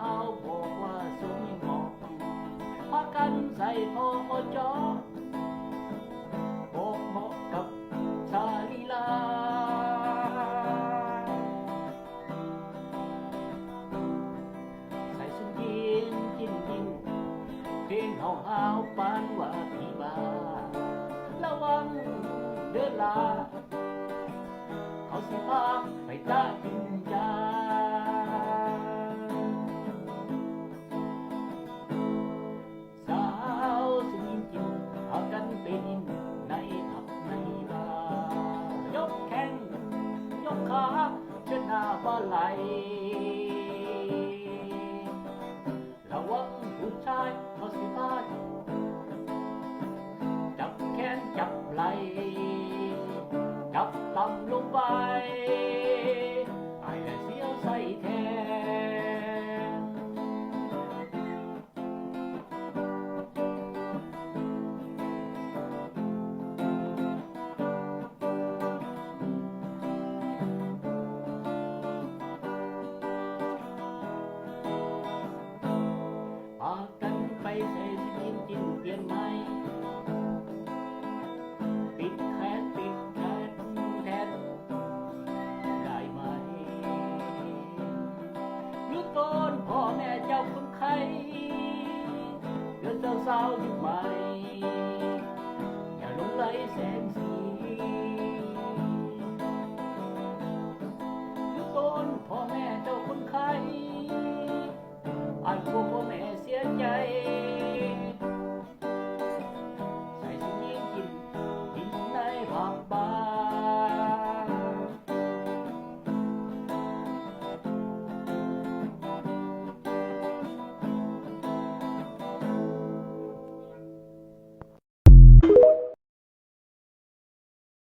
าวบอกว่าสมเหมาะพากันใส่พอจอบอกเหมาะกับชาลีลาใส่สุดยินกินเพลงเฮาหาวปานว่าพี่บ้าระวังเดินลาเขาสิพาไปตากินยาสาวสุนินกินพากันเป็นในผับในบาร์ยกแข้งยกขาเชิดหน้าปลาไหลระวังผู้ชายเขาสิพาจับแขนจับไหลจับต่ำลงไป